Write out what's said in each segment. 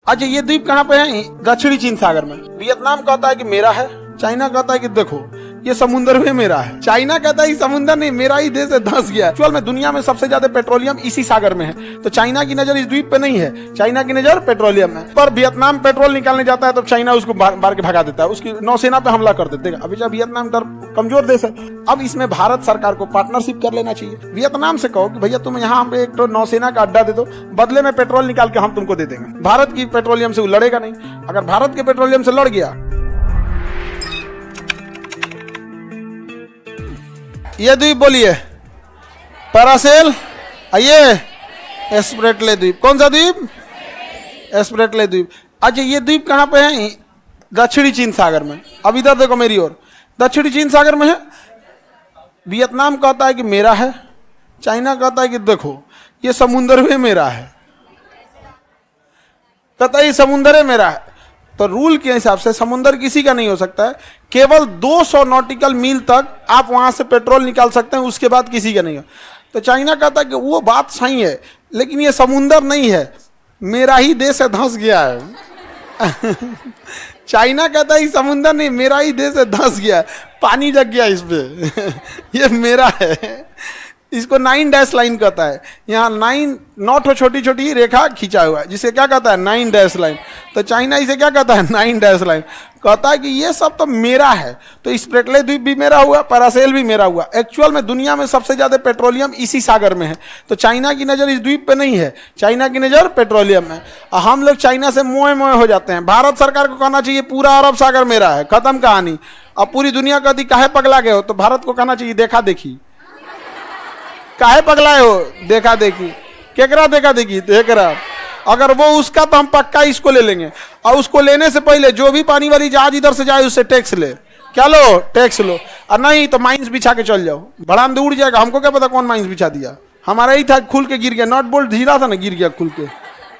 अच्छा, ये द्वीप कहाँ पे है? दक्षिणी चीन सागर में। वियतनाम कहता है कि मेरा है, चाइना कहता है कि देखो ये समुद्र भी मेरा है। चाइना कहता है समुद्र नहीं, मेरा ही देश है, धंस गया। एक्चुअल में दुनिया में सबसे ज्यादा पेट्रोलियम इसी सागर में है, तो चाइना की नजर इस द्वीप पे नहीं है, चाइना की नजर पेट्रोलियम है। पर वियतनाम पेट्रोल निकालने जाता है तो चाइना उसको मार के भगा देता है, उसकी नौसेना पे हमला कर देते हैं। अभी जब वियतनाम कमजोर देश है, अब इसमें भारत सरकार को पार्टनरशिप कर लेना चाहिए। वियतनाम से कहो कि भैया तुम यहाँ एक तो नौसेना का अड्डा दे दो, बदले में पेट्रोल निकाल के हम तुमको दे देंगे। भारत की पेट्रोलियम से वो लड़ेगा नहीं। अगर भारत के पेट्रोलियम से लड़ गया, ये द्वीप बोलिए पैरासेल, आइए एस्प्रेटले द्वीप। कौन सा द्वीप? एस्प्रेटले द्वीप। अच्छा, ये द्वीप कहाँ पे है? दक्षिणी चीन सागर में। अब इधर देखो मेरी ओर, दक्षिणी चीन सागर में है। वियतनाम कहता है कि मेरा है, चाइना कहता है कि देखो ये समुद्र भी मेरा है, कहता है ये समुद्र मेरा है। तो रूल के हिसाब से समुद्र किसी का नहीं हो सकता है, केवल 200 नॉटिकल मील तक आप वहां से पेट्रोल निकाल सकते हैं, उसके बाद किसी का नहीं हो। तो चाइना कहता है कि वो बात सही है, लेकिन ये समुद्र नहीं है, मेरा ही देश है, धंस गया है। चाइना कहता है समुद्र नहीं, मेरा ही देश है, धंस गया है, पानी जग गया इस पे। ये मेरा है। इसको 9 डैश लाइन कहता है। यहाँ 9 छोटी छोटी रेखा खींचा हुआ है, जिसे क्या कहता है? 9 डैश लाइन। तो चाइना इसे क्या कहता है? 9 डैश लाइन। कहता है कि ये सब तो मेरा है। तो स्प्रेटले द्वीप भी मेरा हुआ, पैरासेल भी मेरा हुआ। एक्चुअल में दुनिया में सबसे ज्यादा पेट्रोलियम इसी सागर में है, तो चाइना की नजर इस द्वीप पे नहीं है, चाइना की नजर पेट्रोलियम में। और हम लोग चाइना से मोए मोए हो जाते हैं। भारत सरकार को कहना चाहिए पूरा अरब सागर मेरा है, खत्म कहानी। अब पूरी दुनिया कहती काहे पगला गए हो, तो भारत को कहना चाहिए देखा देखी। काहे पगलाए हो? देखा देखी। केकरा देखा देखी? देखरा। अगर वो उसका तो हम पक्का इसको ले लेंगे, और उसको लेने से पहले जो भी पानी वाली जहाज इधर से जाए उससे टैक्स ले। क्या लो? टैक्स लो। और नहीं तो माइंस बिछा के चल जाओ, भड़ाम दे उड़ जाएगा। हमको क्या पता कौन माइंस बिछा दिया? हमारा ही था, खुल के गिर गया, नट बोल्ट ढीला था ना, गिर गया खुल के।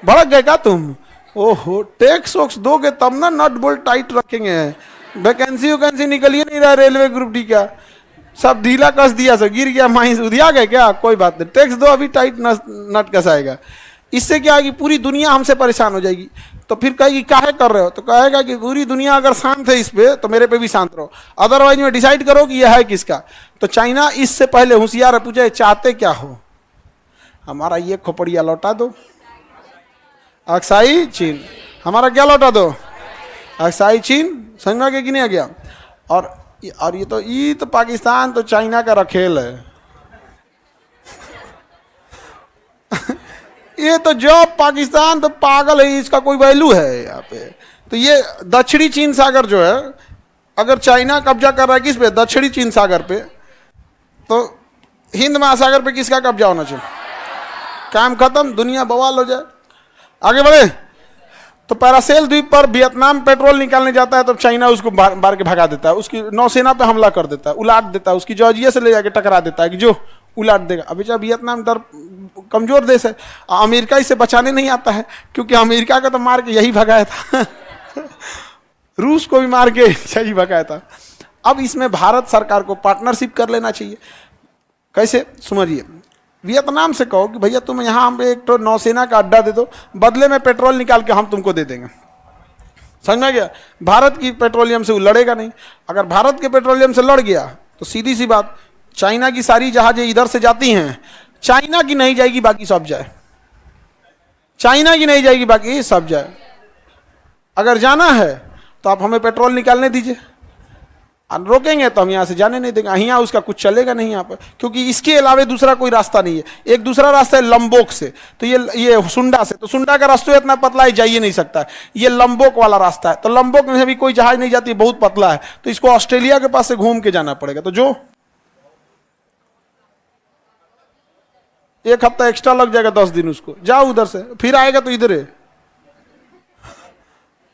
भड़क गए क्या तुम? ओहो, टैक्स वैक्स दोगे तब ना नट बोल्ट टाइट रखेंगे। वैकेंसी निकलिए नहीं रहा रेलवे ग्रुप डी का, सब ढीला कस दिया, सब गिर गया, माइंस उधिया गए क्या? कोई बात नहीं, टैक्स दो, अभी टाइट नट कसाएगा। इससे क्या है कि पूरी दुनिया हमसे परेशान हो जाएगी। तो फिर कहेगी काहे कर रहे हो, तो कहेगा कि पूरी दुनिया अगर शांत है इस पे तो मेरे पे भी शांत रहो, अदरवाइज में डिसाइड करो कि यह है किसका। तो चाइना इससे पहले होशियार है, पूछे चाहते क्या हो? हमारा ये खोपड़िया लौटा दो, अक्साई चीन। हमारा क्या लौटा दो? अक्साई चीन। समझ में कि नहीं आ गया? और ये तो पाकिस्तान तो चाइना का रखेल है। ये तो जो पाकिस्तान तो पागल है, इसका कोई वैल्यू है यहाँ पे। तो ये दक्षिणी चीन सागर जो है, अगर चाइना कब्जा कर रहा है किस पे? दक्षिणी चीन सागर पे, तो हिंद महासागर पे किसका कब्जा होना चाहिए? काम खत्म, दुनिया बवाल हो जाए। आगे बढ़े तो पैरासेल द्वीप पर वियतनाम पेट्रोल निकालने जाता है तो चाइना उसको मार के भगा देता है, उसकी नौसेना पे हमला कर देता है, उलाट देता है, उसकी जॉर्जिया से ले जाके टकरा देता है कि जो उलाट देगा। अभी जब वियतनाम कमजोर देश है, अमेरिका इसे बचाने नहीं आता है, क्योंकि अमेरिका का तो मार के यही भगाया था। रूस को भी मार के यही भगाया था। अब इसमें भारत सरकार को पार्टनरशिप कर लेना चाहिए। कैसे? समझिए, वियतनाम से कहो कि भैया तुम यहाँ हम एक तो नौसेना का अड्डा दे दो, बदले में पेट्रोल निकाल के हम तुमको दे देंगे। समझ में गया? भारत की पेट्रोलियम से वो लड़ेगा नहीं। अगर भारत के पेट्रोलियम से लड़ गया तो सीधी सी बात, चाइना की सारी जहाजें इधर से जाती हैं, चाइना की नहीं जाएगी, बाकी सब जाए। चाइना की नहीं जाएगी, बाकी सब जाए। अगर जाना है तो आप हमें पेट्रोल निकालने दीजिए, रोकेंगे तो हम यहाँ से जाने नहीं देंगे। यहाँ उसका कुछ चलेगा नहीं यहाँ पर, क्योंकि इसके अलावा दूसरा कोई रास्ता नहीं है। एक दूसरा रास्ता है लंबोक से, तो ये सुंडा से, तो सुंडा का रास्ता इतना पतला है, जा ही नहीं सकता है। ये लंबोक वाला रास्ता है, तो लंबोक में भी कोई जहाज नहीं जाती, बहुत पतला है, तो इसको ऑस्ट्रेलिया के पास से घूम के जाना पड़ेगा। तो जो 1 हफ्ता एक्स्ट्रा लग जाएगा, 10 दिन उसको, जाओ उधर से, फिर आएगा तो इधर है,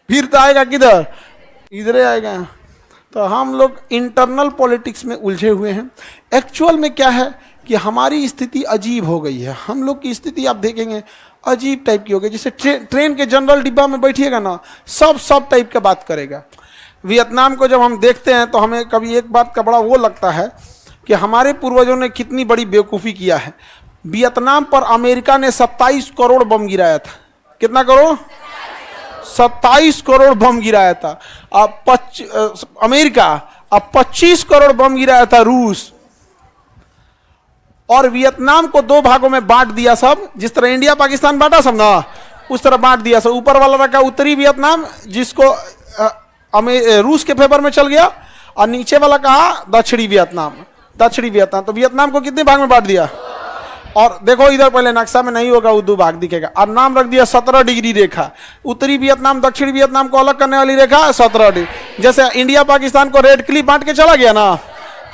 फिर तो आएगा किधर? इधर आएगा। तो हम लोग इंटरनल पॉलिटिक्स में उलझे हुए हैं। एक्चुअल में क्या है कि हमारी स्थिति अजीब हो गई है। हम लोग की स्थिति आप देखेंगे अजीब टाइप की हो गई। जैसे ट्रेन के जनरल डिब्बा में बैठिएगा ना, सब टाइप का बात करेगा। वियतनाम को जब हम देखते हैं तो हमें कभी एक बात का बड़ा वो लगता है कि हमारे पूर्वजों ने कितनी बड़ी बेवकूफ़ी किया है। वियतनाम पर अमेरिका ने 27 करोड़ बम गिराया था। कितना करोड़? 27 करोड़ बम गिराया था। अब अमेरिका, अब 25 करोड़ बम गिराया था रूस। और वियतनाम को 2 भागों में बांट दिया सब, जिस तरह इंडिया पाकिस्तान बांटा सब ना, उस तरह बांट दिया सब। ऊपर वाला रखा उत्तरी वियतनाम, जिसको रूस के फेवर में चल गया, और नीचे वाला कहा दक्षिणी वियतनाम। दक्षिणी वियतनाम तो वियतनाम को कितने भाग में बांट दिया। और देखो इधर पहले नक्शा में नहीं होगा, वो 2 भाग दिखेगा, और नाम रख दिया 17 डिग्री रेखा। उत्तरी वियतनाम दक्षिणी वियतनाम को अलग करने वाली रेखा 17 डिग्री। जैसे इंडिया पाकिस्तान को रेड क्लिप बांट के चला गया ना,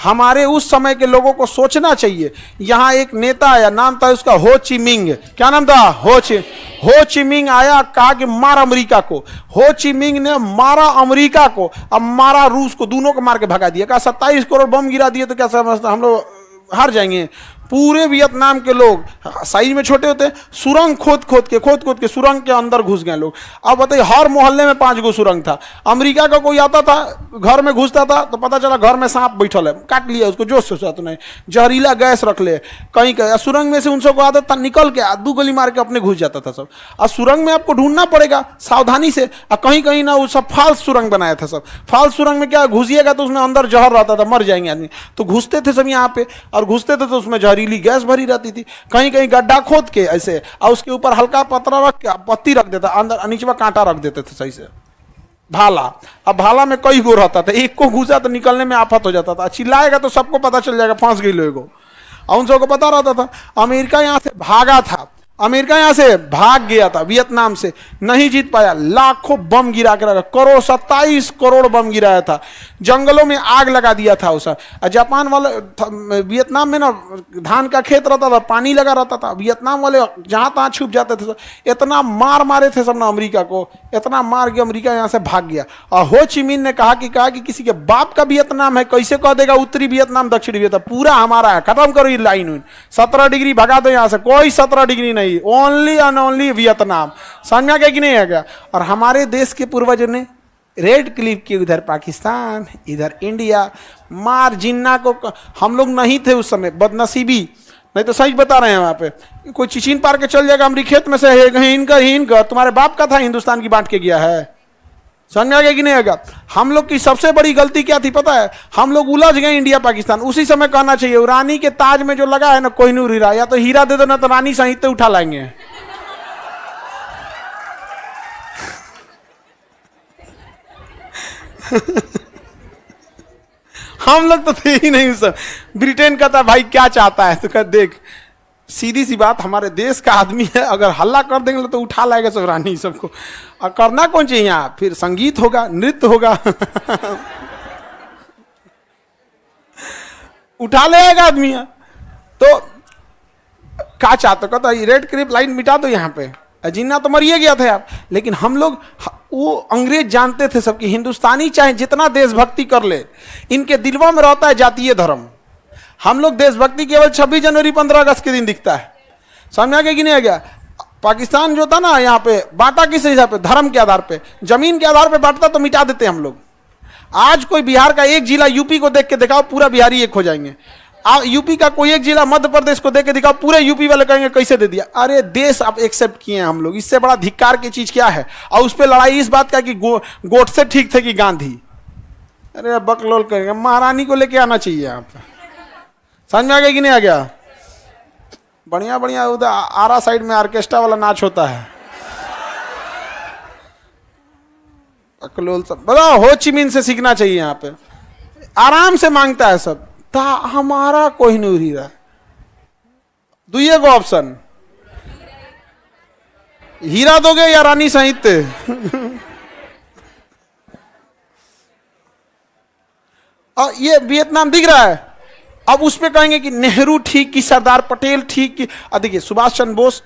हमारे उस समय के लोगों को सोचना चाहिए। यहां एक नेता आया, नाम था उसका हो ची मिंग। क्या नाम था? हो ची मिंग आया, कहा कि मार अमेरिका को। हो ची मिंग ने मारा अमेरिका को, अब मारा रूस को, दोनों को मार के भगा दिया। कहा 27 करोड़ बम गिरा दिए तो क्या समझता हम लोग हार जाएंगे? पूरे वियतनाम के लोग, साइज में छोटे होते, सुरंग खोद खोद के सुरंग के अंदर घुस गए लोग। अब बताइए, हर मोहल्ले में 5 गो सुरंग था। अमेरिका का कोई आता था, घर में घुसता था तो पता चला घर में सांप बैठल है, काट लिया उसको, जो सोचा तो नहीं, जहरीला गैस रख ले कहीं का। सुरंग में से उन सबको आदत था, निकल के 2 गोली मार के अपने घुस जाता था सब। और सुरंग में आपको ढूंढना पड़ेगा सावधानी से, और कहीं कहीं ना वो सब फाल्स सुरंग बनाया था सब। फाल्स सुरंग में क्या, घुसिएगा तो उसमें अंदर जहर रहता था, मर जाएंगे आदमी। तो घुसते थे सब यहाँ पे, और घुसते थे तो उसमें जहरीली गैस भरी रहती थी। कहीं कहीं गड्ढा खोद के ऐसे, और उसके ऊपर हल्का पतरा रख के पत्ती रख देता, अंदर नीचे में कांटा रख देते थे सही से, भाला। अब भाला में कई गो रहता था, एक को घुसा तो निकलने में आफत हो जाता था। चिल्लाएगा तो सबको पता चल जाएगा फंस गई लोगों, और उन सबको पता रहता था। अमेरिका यहां से भागा था, अमेरिका यहां से भाग गया था वियतनाम से, नहीं जीत पाया, लाखों बम गिरा के रखा, करोड़ 27 करोड़ बम गिराया था, जंगलों में आग लगा दिया था उसे। जापान वाले, वियतनाम में ना धान का खेत रहता था, पानी लगा रहता था, वियतनाम वाले जहां तहां छुप जाते थे। इतना मार मारे थे सब ना अमेरिका को, इतना मार के अमेरिका यहां से भाग गया। और हो ची मिन ने कहा कि किसी के बाप का वियतनाम है, कैसे कह देगा उत्तरी वियतनाम दक्षिणी वियतनाम, पूरा हमारा है, खत्म करो ये लाइन। 17 डिग्री भगा दो यहां से, कोई 17 डिग्री नहीं, ओनली एंड ओनली वियतनाम। समझा गया कि नहीं आ गया? और हमारे देश के पूर्वजों ने रेड क्लिप की, उधर पाकिस्तान इधर इंडिया, मार जिन्ना को। हम लोग नहीं थे उस समय, बदनसीबी, नहीं तो सही बता रहे हैं। वहां पे कोई चिचिन पार के चल जाएगा अमरी खेत में से, इनका तुम्हारे बाप का था, हिंदुस्तान की बांट के गया है। समझा गया कि नहीं आएगा? हम लोग की सबसे बड़ी गलती क्या थी पता है? हम लोग उलझ गए इंडिया पाकिस्तान। उसी समय कहना चाहिए, रानी के ताज में जो लगा है ना कोहिनूर हीरा, या तो हीरा दे दो ना तो रानी सहित उठा लाएंगे। हम लोग तो थे ही नहीं सब। ब्रिटेन का था भाई क्या चाहता है, तो कह देख सीधी सी बात, हमारे देश का आदमी है, अगर हल्ला कर देंगे तो उठा लाएगा सब रानी सबको। और करना कौन चाहिए यहाँ, फिर संगीत होगा, नृत्य होगा। उठा ले आएगा आदमी। तो क्या चाहते, कहता रेड क्लिप लाइन मिटा दो यहाँ पे, जिन्ना तो मरिए गया था आप। लेकिन हम लोग, वो अंग्रेज जानते थे सबकी, हिंदुस्तानी चाहे जितना देशभक्ति कर ले, इनके दिलवा में रहता है जातीय धर्म। हम लोग देशभक्ति केवल 26 जनवरी 15 अगस्त के दिन दिखता है। समझ आ गया कि नहीं आ गया? पाकिस्तान जो था ना यहाँ पे बांटा किस हिसाब पे, धर्म के आधार पे, जमीन के आधार पे बांटता तो मिटा देते हम लोग। आज कोई बिहार का एक जिला यूपी को देख के दिखाओ, पूरा बिहारी एक हो जाएंगे। यूपी का कोई एक जिला मध्य प्रदेश को देख के दिखाओ, पूरे यूपी वाले कहेंगे कैसे दे दिया। अरे देश आप एक्सेप्ट किए हैं हम लोग, इससे बड़ा धिक्कार की चीज क्या है? और उस पर लड़ाई इस बात का कि गोडसे ठीक थे कि गांधी। अरे बकलोल करेंगे, महारानी को लेके आना चाहिए आप। समझ में आ गया कि नहीं आ गया? बढ़िया बढ़िया उधर आरा साइड में ऑर्केस्ट्रा वाला नाच होता है, बकलोल सब बताओ। हो ची मिन से सीखना चाहिए, यहाँ पे आराम से मांगता है सब। ता हमारा कोहिनूर हीरा, दुइये को ऑप्शन, हीरा दोगे या रानी साहित्य। और ये वियतनाम दिख रहा है। अब उस पे कहेंगे कि नेहरू ठीक कि सरदार पटेल ठीक कि, देखिए सुभाष चंद्र बोस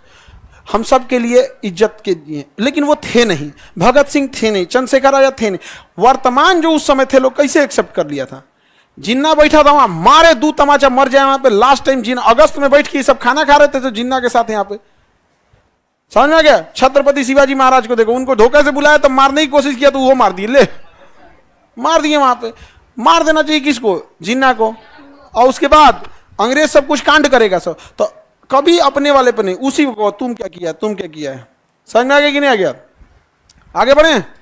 हम सब के लिए इज्जत के लिए, लेकिन वो थे नहीं। भगत सिंह थे नहीं, चंद्रशेखर आजाद थे नहीं। वर्तमान जो उस समय थे लोग कैसे एक्सेप्ट कर लिया था? जिन्ना बैठा था वहां, मारे 2 तमाचा मर जाए वहां पे। लास्ट टाइम जिन्ना अगस्त में बैठ के सब खाना खा रहे थे तो जिन्ना के साथ यहाँ पे। समझ में आ गया? छत्रपति शिवाजी महाराज को देखो, उनको धोखे से बुलाया तो मारने की कोशिश किया तो वो मार दिए, ले मार दिए वहां पे। मार देना चाहिए किसको? जिन्ना को। और उसके बाद अंग्रेज सब कुछ कांड करेगा सब, तो कभी अपने वाले पे नहीं, उसी को तुम क्या किया, तुम क्या किया है। समझ में आ गया कि नहीं आ गया? आगे बढ़े।